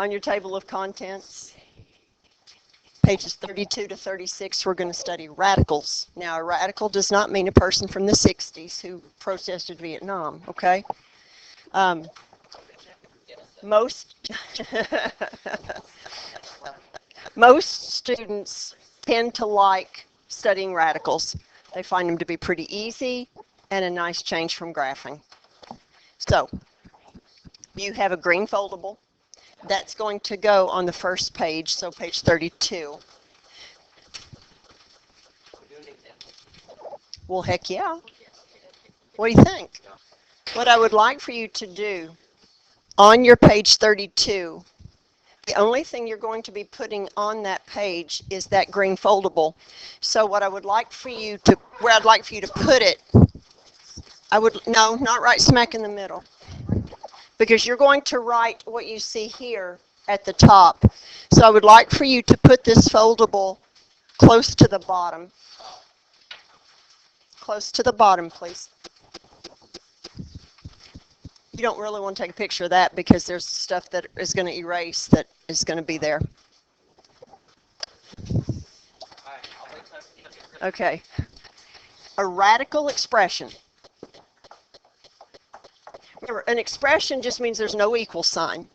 On your table of contents, pages 32 to 36, we're going to study radicals. Now, a radical does not mean a person from the 60s who protested Vietnam, okay? Most most students tend to like studying radicals. They find them to be pretty easy and a nice change from graphing. So, you have a green foldable. That's going to go on the first page, so page 32. Well, heck yeah. What do you think? What I would like for you to do on your page 32, the only thing you're going to be putting on that page is that green foldable. So what I would like for you to, where I'd like for you to put it, no, not right smack in the middle. Because you're going to write what you see here at the top. So I would like for you to put this foldable close to the bottom. Close to the bottom, please. You don't really want to take a picture of that because there's stuff that is going to erase that is going to be there. Okay. A radical expression. Remember, an expression just means there's no equal sign.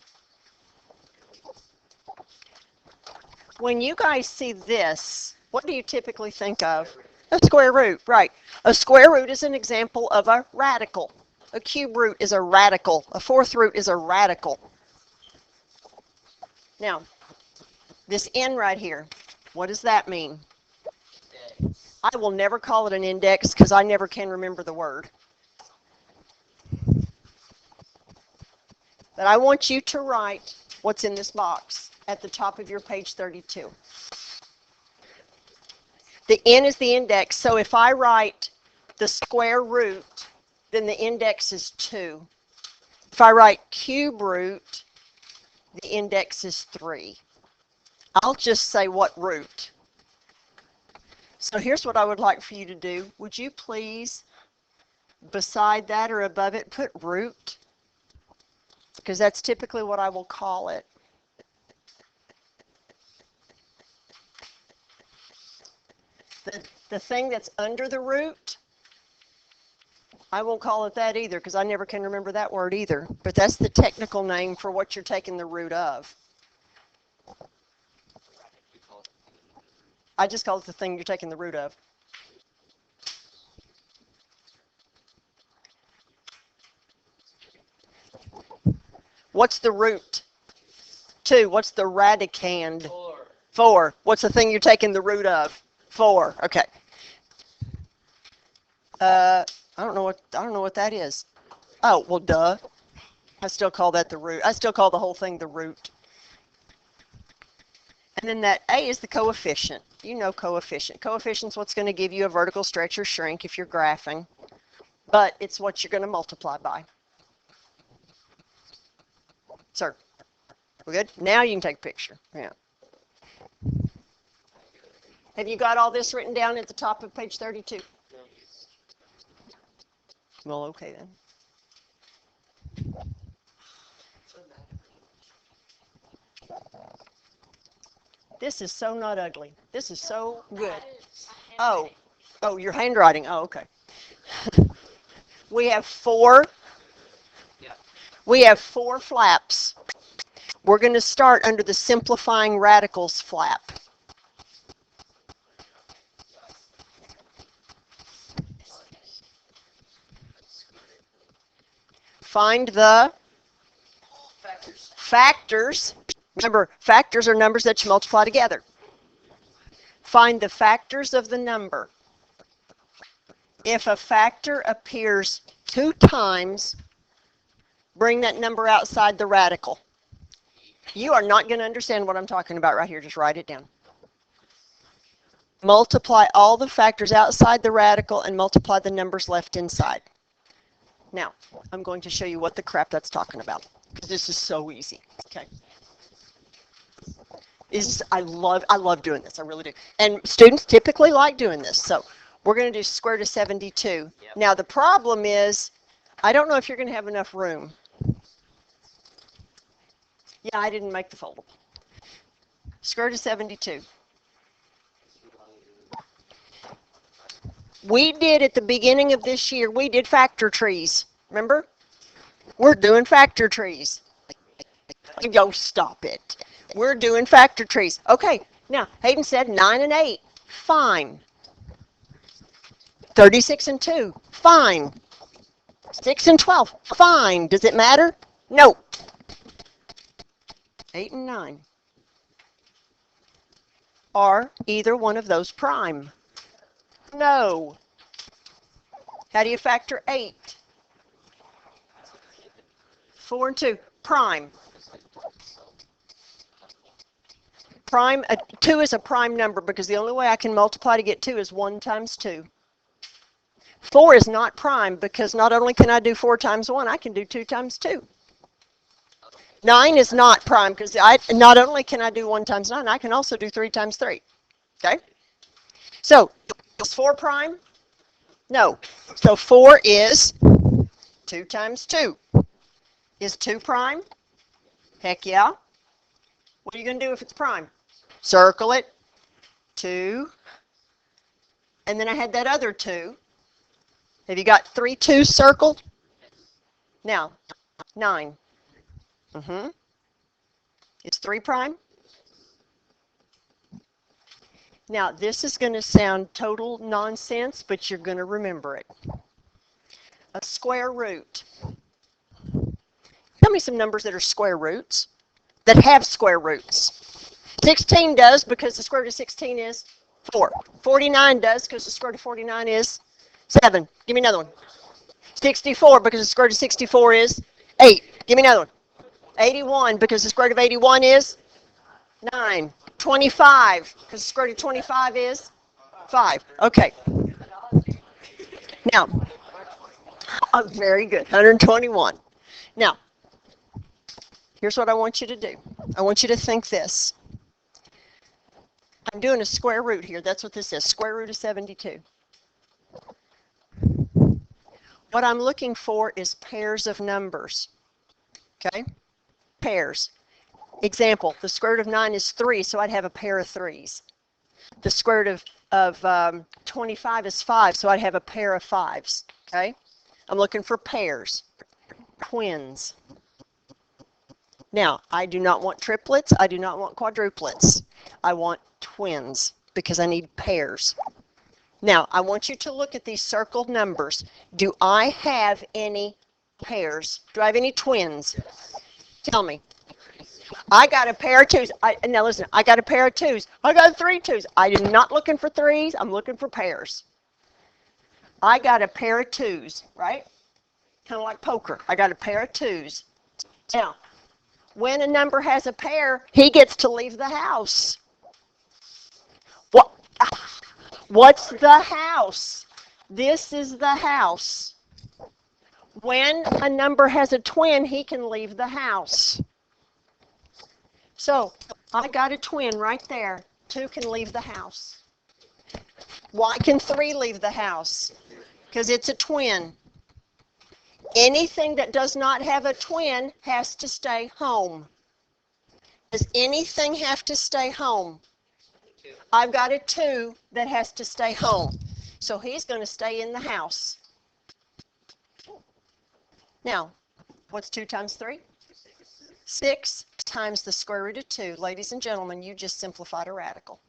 When you guys see this, what do you typically think of? A square root, right. A square root is an example of a radical. A cube root is a radical. A fourth root is a radical. Now, this n right here, what does that mean? I will never call it an index because I never can remember the word. But I want you to write what's in this box at the top of your page 32. The n is the index, so if I write the square root, then the index is 2. If I write cube root, the index is 3. I'll just say what root. So here's what I would like for you to do. Would you please, beside that or above it, put root? Because that's typically what I will call it. The thing that's under the root, I won't call it that either because I never can remember that word either. But that's the technical name for what you're taking the root of. I just call it the thing you're taking the root of. What's the root? 2. What's the radicand? 4. 4. What's the thing you're taking the root of? 4. Okay. I don't know what that is. Oh, well, duh. I still call that the root. I still call the whole thing the root. And then that A is the coefficient. You know coefficient. Coefficient's what's going to give you a vertical stretch or shrink if you're graphing. But it's what you're going to multiply by. Sir, we good? Now you can take a picture. Yeah. Have you got all this written down at the top of page 32? Well, okay then. This is so not ugly. This is so good. Oh, your handwriting. Oh, okay. We have 4. We have 4 flaps. We're going to start under the simplifying radicals flap. Find the factors. Remember, factors are numbers that you multiply together. Find the factors of the number. If a factor appears 2 times, bring that number outside the radical. You are not going to understand what I'm talking about right here. Just write it down. Multiply all the factors outside the radical and multiply the numbers left inside. Now, I'm going to show you what the crap that's talking about, because this is so easy. Okay. I love doing this. I really do. And students typically like doing this. So we're going to do square root of 72. Yep. Now the problem is, I don't know if you're going to have enough room. Yeah, I didn't make the foldable. Square root of 72. We did at the beginning of this year, we did factor trees. Remember? We're doing factor trees. Yo, stop it. We're doing factor trees. Okay, now Hayden said 9 and 8. Fine. 36 and 2. Fine. 6 and 12. Fine. Does it matter? No. 8 and 9. Are either one of those prime? No. How do you factor 8? 4 and 2. Prime. Prime, 2 is a prime number because the only way I can multiply to get 2 is 1 times 2. 4 is not prime because not only can I do 4 times 1, I can do 2 times 2. 9 is not prime because not only can I do 1 times 9, I can also do 3 times 3. Okay? So, is 4 prime? No. So 4 is 2 times 2. Is 2 prime? Heck yeah. What are you going to do if it's prime? Circle it. 2. And then I had that other 2. Have you got 3 2's circled? Now, 9. Is 3 prime? Now, this is going to sound total nonsense, but you're going to remember it. A square root. Tell me some numbers that are square roots, that have square roots. 16 does because the square root of 16 is 4. 49 does because the square root of 49 is 7. Give me another one. 64 because the square root of 64 is 8. Give me another one. 81 because the square root of 81 is 9. 25 because the square root of 25 is 5. Okay. Now, very good. 121. Now, here's what I want you to do. I want you to think this. I'm doing a square root here. That's what this is. Square root of 72. What I'm looking for is pairs of numbers. Okay? Pairs. Example, the square root of 9 is 3, so I'd have a pair of 3's. The square root of 25 is 5, so I'd have a pair of 5's. Okay? I'm looking for pairs. Twins. Now, I do not want triplets. I do not want quadruplets. I want twins because I need pairs. Now, I want you to look at these circled numbers. Do I have any pairs? Do I have any twins? Tell me. I got a pair of 2's. Now listen, I got a pair of 2's. I got 3 2's. I am not looking for 3's. I'm looking for pairs. I got a pair of 2's, right? Kind of like poker. I got a pair of 2's. Now, when a number has a pair, he gets to leave the house. What? What's the house? This is the house. When a number has a twin, he can leave the house. So, I got a twin right there. 2 can leave the house. Why can 3 leave the house? Because it's a twin. Anything that does not have a twin has to stay home. Does anything have to stay home? I've got a 2 that has to stay home. So he's going to stay in the house. Now, what's 2 times 3? 6 times the square root of 2. Ladies and gentlemen, you just simplified a radical.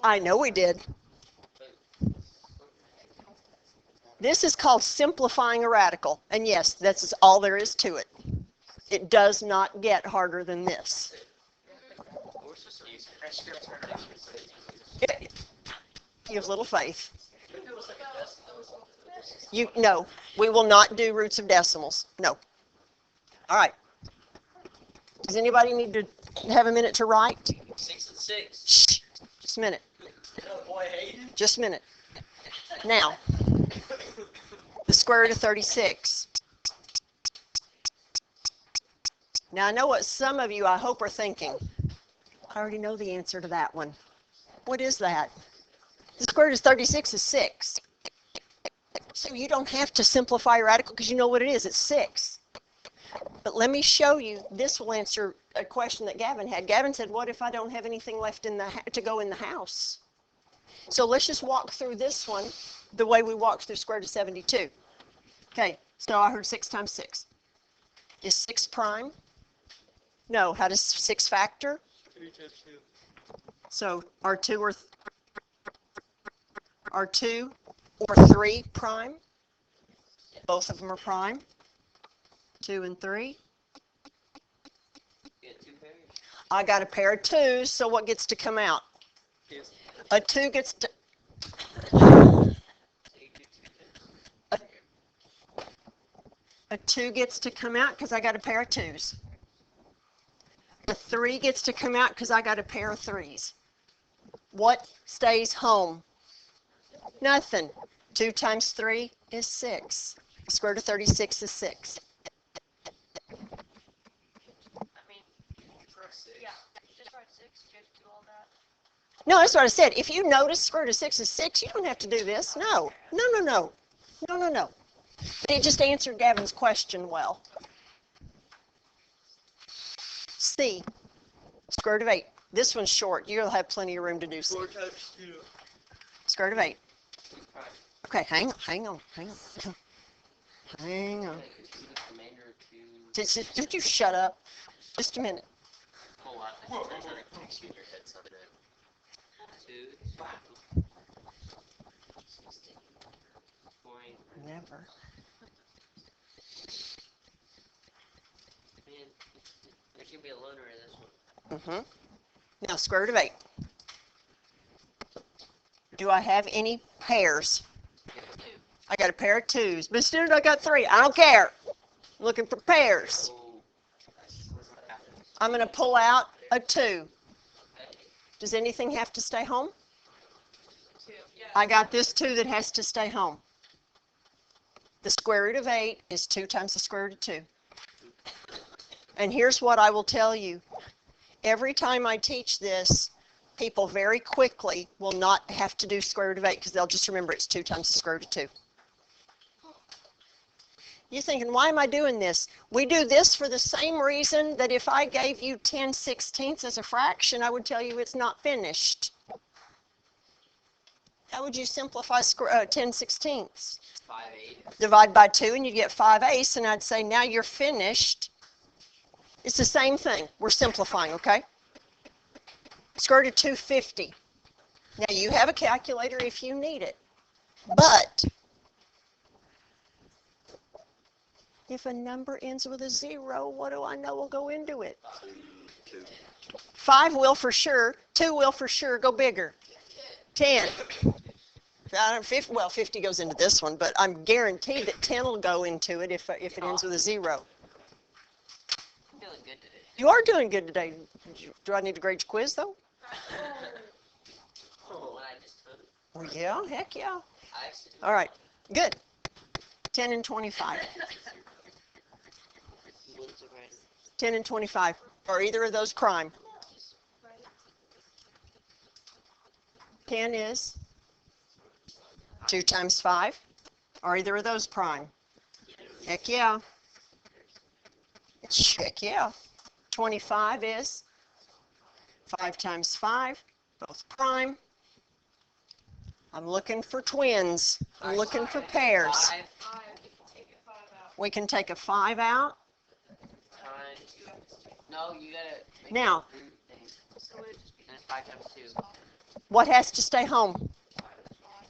I know we did. This is called simplifying a radical. And yes, that's all there is to it. It does not get harder than this. Use little faith. No, we will not do roots of decimals. No. All right. Does anybody need to have a minute to write? 6 and 6. Shh. Just a minute. Just a minute. Now, the square root of 36. Now, I know what some of you, I hope, are thinking. I already know the answer to that one. What is that? The square root of 36 is 6. So you don't have to simplify your radical because you know what it is. It's 6. But let me show you, this will answer a question that Gavin had. Gavin said, what if I don't have anything left in to go in the house? So let's just walk through this one the way we walked through square root of 72. Okay, so I heard 6 times 6. Is 6 prime? No, how does 6 factor? 3 times 2. So are 2 or 3 prime? Both of them are prime. 2 and 3. Get 2 pairs. I got a pair of 2s, so what gets to come out? Yes. A 2 gets to... A 2 gets to come out because I got a pair of 2s. A 3 gets to come out because I got a pair of 3s. What stays home? Nothing. 2 times 3 is 6. Square root of 36 is 6. I mean, yeah, just write 6, just do all that. No, that's what I said. If you notice square root of 6 is 6, you don't have to do this. No. No, no, no. No, no, no. It just answered Gavin's question well. C, square root of 8. This one's short. You'll have plenty of room to do C. 4 times 2. Square root of 8. 5. Okay, hang on. Hang on. Did you shut up? Just a minute. Whole lot. I'm trying to fix your head something. 2, 5. Never. Man, there's gonna be a loner in this one. Mm-hmm. Now, square root of 8. Do I have any pairs? Yeah, 2. I got a pair of 2s. But student, I got 3. I don't care. I'm looking for pairs. I'm going to pull out a 2. Does anything have to stay home? 2. Yeah. I got this 2 that has to stay home. The square root of 8 is 2 times the square root of 2. And here's what I will tell you. Every time I teach this, people very quickly will not have to do square root of 8 because they'll just remember it's 2 times the square root of 2. You're thinking, why am I doing this? We do this for the same reason that if I gave you 10/16 as a fraction, I would tell you it's not finished. How would you simplify 10/16? 5/8. Divide by 2 and you get 5/8, and I'd say now you're finished. It's the same thing. We're simplifying, okay? Square root of 250. Now you have a calculator if you need it. But if a number ends with a 0, what do I know will go into it? 2. 5 will for sure. 2 will for sure. Go bigger. 10. 50 goes into this one, but I'm guaranteed that 10 will go into it if it ends with a 0. I'm feeling good today. You are doing good today. Do I need to grade your quiz, though? Oh, what I just took. Well, yeah, heck yeah. I actually All right, good. 10 and 25. 10 and 25. Are either of those prime? 10 is 2 times 5. Are either of those prime? Heck yeah. Heck yeah. 25 is 5 times 5. Both prime. I'm looking for twins. I'm looking for pairs. 5 We can take a 5 out. times. No, you gotta make Now, the root thing. And it's 5 times 2. what has to stay home?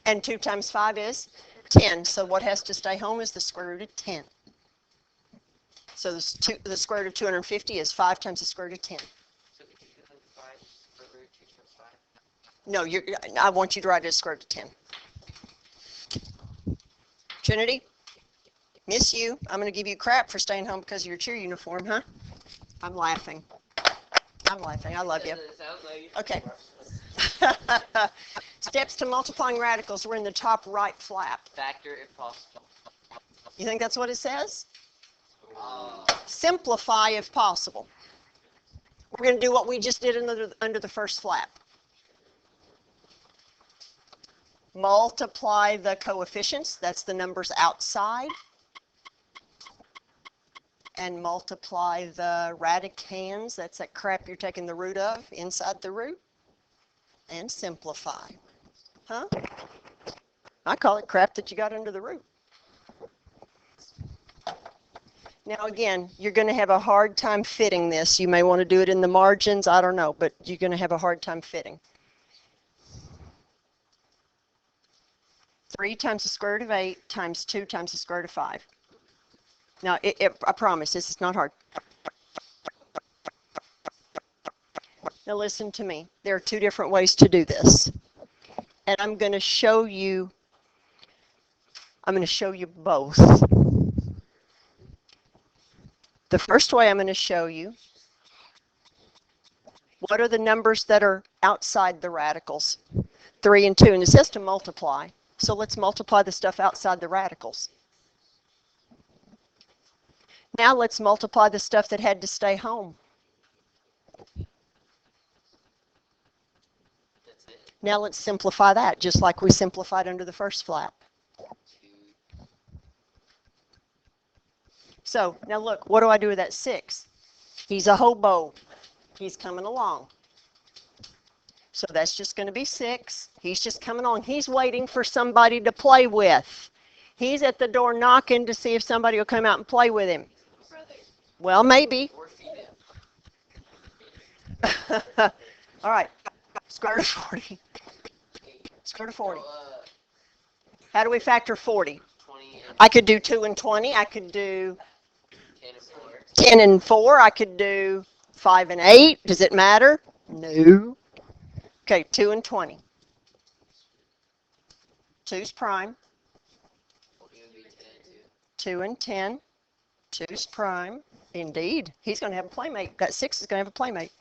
And 2 times 5 is 10. So what has to stay home is the square root of 10. So the square root of 250 is 5 times the square root of 10. So could you do 5 for root 2 times 5? No, I want you to write it as square root of 10. Trinity, miss you. I'm going to give you crap for staying home because of your cheer uniform, huh? I'm laughing. I'm laughing. I love you. It sounds like it. Okay. Steps to multiplying radicals. We're in the top right flap. Factor if possible. You think that's what it says? Simplify if possible. We're going to do what we just did under the first flap. Multiply the coefficients. That's the numbers outside. and multiply the radicans, that's that crap you're taking the root of, inside the root, and simplify. Huh? I call it crap that you got under the root. Now again, you're going to have a hard time fitting this. You may want to do it in the margins, I don't know, but you're going to have a hard time fitting. 3 times the square root of 8 times 2 times the square root of 5. Now, I promise, this is not hard. Now listen to me. There are 2 different ways to do this. And I'm going to show you both. The first way I'm going to show you, what are the numbers that are outside the radicals? 3 and 2, and it says to multiply. So let's multiply the stuff outside the radicals. Now let's multiply the stuff that had to stay home. Now let's simplify that, just like we simplified under the first flap. So now look, what do I do with that 6? He's a hobo. He's coming along. So that's just going to be 6. He's just coming along. He's waiting for somebody to play with. He's at the door knocking to see if somebody will come out and play with him. Well, maybe. All right. Square root of 40. Square root of 40. How do we factor 40? I could do 2 and 20. I could do 10 and 4. I could do 5 and 8. Does it matter? No. Okay, 2 and 20. 2's prime. 2 and 10. 2's prime. Indeed. He's going to have a playmate. That 6 is going to have a playmate.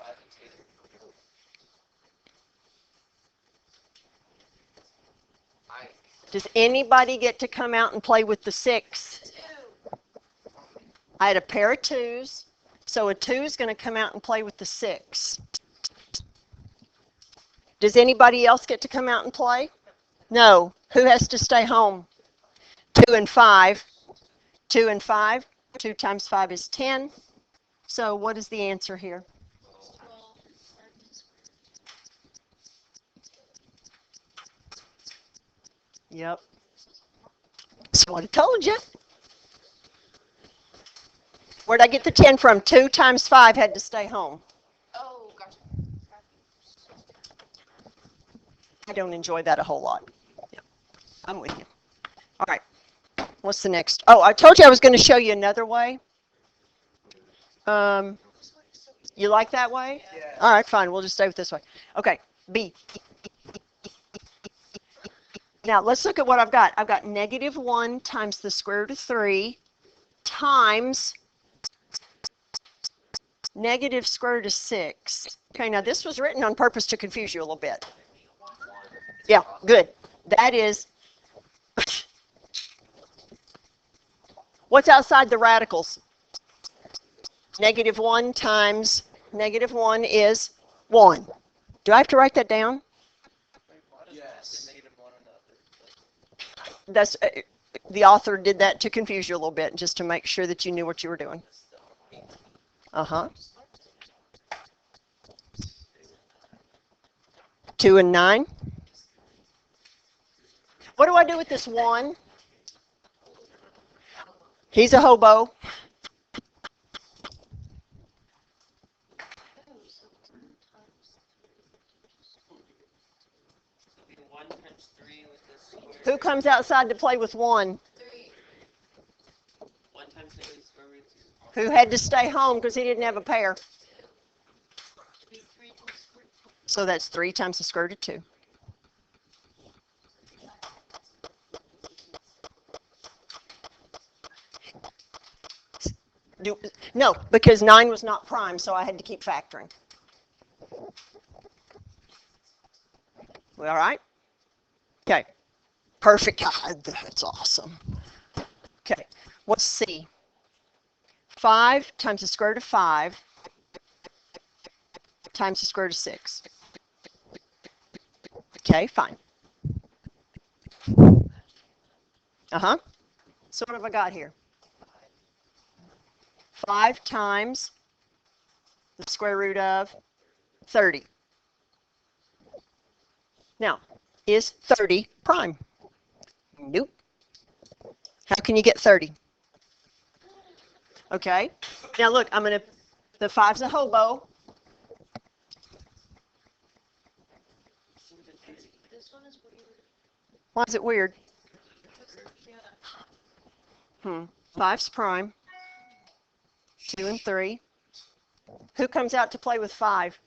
Does anybody get to come out and play with the 6? I had a pair of 2's. So a 2 is going to come out and play with the 6. Does anybody else get to come out and play? No. Who has to stay home? 2 and 5. 2 and 5. 2 times 5 is 10. So what is the answer here? Yep. That's what I told you. Where'd I get the 10 from? 2 times 5 had to stay home. Oh, gotcha. I don't enjoy that a whole lot. Yep. I'm with you. All right. What's the next? Oh, I told you I was going to show you another way. You like that way? Yeah. All right, fine. We'll just stay with this way. Okay, B. Now, let's look at what I've got. I've got -1 times the square root of 3 times negative square root of 6. Okay, now this was written on purpose to confuse you a little bit. Yeah, good. That is, what's outside the radicals? -1 times -1 is 1. Do I have to write that down? Yes. That's the author did that to confuse you a little bit, just to make sure that you knew what you were doing. Uh-huh. 2 and 9. What do I do with this 1? He's a hobo. Who comes outside to play with 1? 3. 1 times negative square root of 2. Who had to stay home because he didn't have a pair. So that's 3 times the square root of 2. No, because 9 was not prime, so I had to keep factoring. We all right? Okay. Perfect. God, that's awesome. Okay. What's C? 5 times the square root of 5 times the square root of 6. Okay, fine. Uh-huh. So what have I got here? 5 times the square root of 30. Now, is 30 prime? Nope. How can you get 30? Okay. Now look, the 5's a hobo. This one is weird. Why is it weird? Yeah. 5's prime. 2 and 3. Who comes out to play with 5?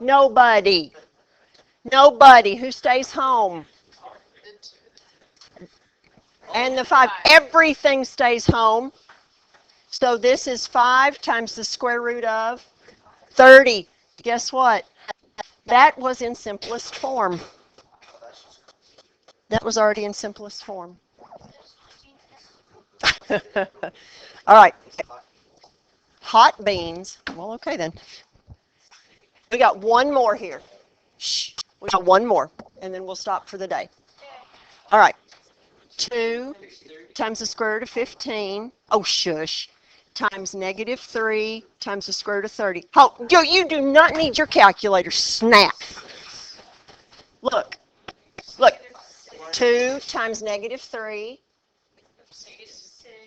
Nobody. Nobody. Who stays home? And the 5. Everything stays home. So this is 5 times the square root of 30. Guess what? That was in simplest form. That was already in simplest form. All right. Hot beans. Well, okay then. We got one more here. Shh. We got one more, and then we'll stop for the day. All right. 2 times the square root of 15. Oh, shush. Times negative 3 times the square root of 30. Oh, you do not need your calculator. Snap. Look. Look. 2 times negative 3.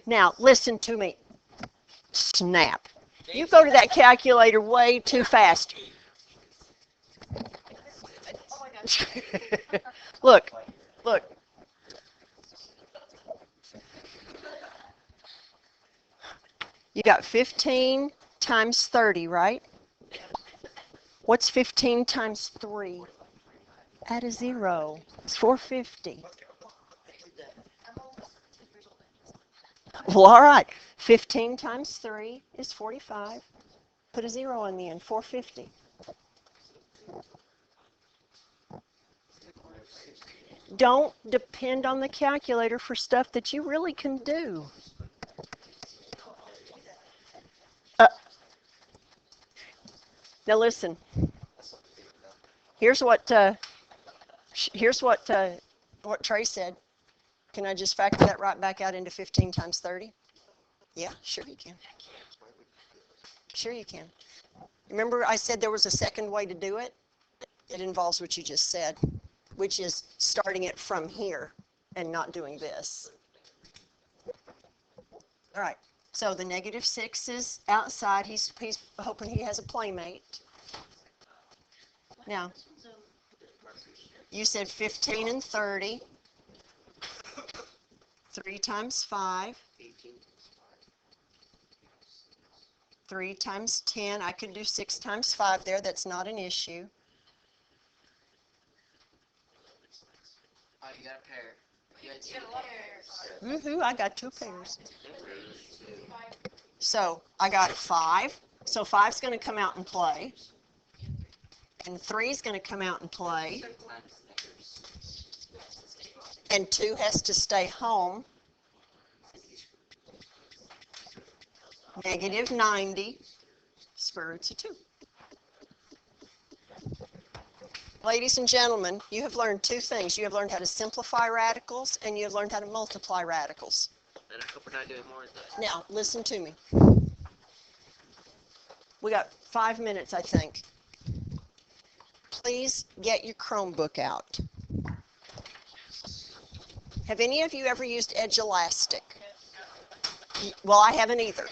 Now, listen to me. Snap. You go to that calculator way too fast. Look. Look. You got 15 times 30, right? What's 15 times 3? Add a 0. It's 450. Well, all right. 15 times 3 is 45. Put a 0 on the end. 450. Don't depend on the calculator for stuff that you really can do. Now listen. Here's what Trey said. Can I just factor that right back out into 15 times 30? Yeah, sure you can. Sure you can. Remember I said there was a second way to do it? It involves what you just said, which is starting it from here and not doing this. All right. So the negative 6 is outside. He's hoping he has a playmate. Now, you said 15 and 30. 3 times 5. 3 times 10. I could do 6 times 5 there. That's not an issue. Oh, you got a pair. You got You got a lot of pairs. Woohoo, I got 2 pairs. So I got 5. So 5's going to come out and play. And 3's going to come out and play. And 2 has to stay home. Negative 90. Square roots of 2. Ladies and gentlemen, you have learned 2 things. You have learned how to simplify radicals, and you have learned how to multiply radicals. And I hope we're not doing more of that. Now, listen to me. We got 5 minutes, I think. Please get your Chromebook out. Have any of you ever used Edge Elastic? Well, I haven't either.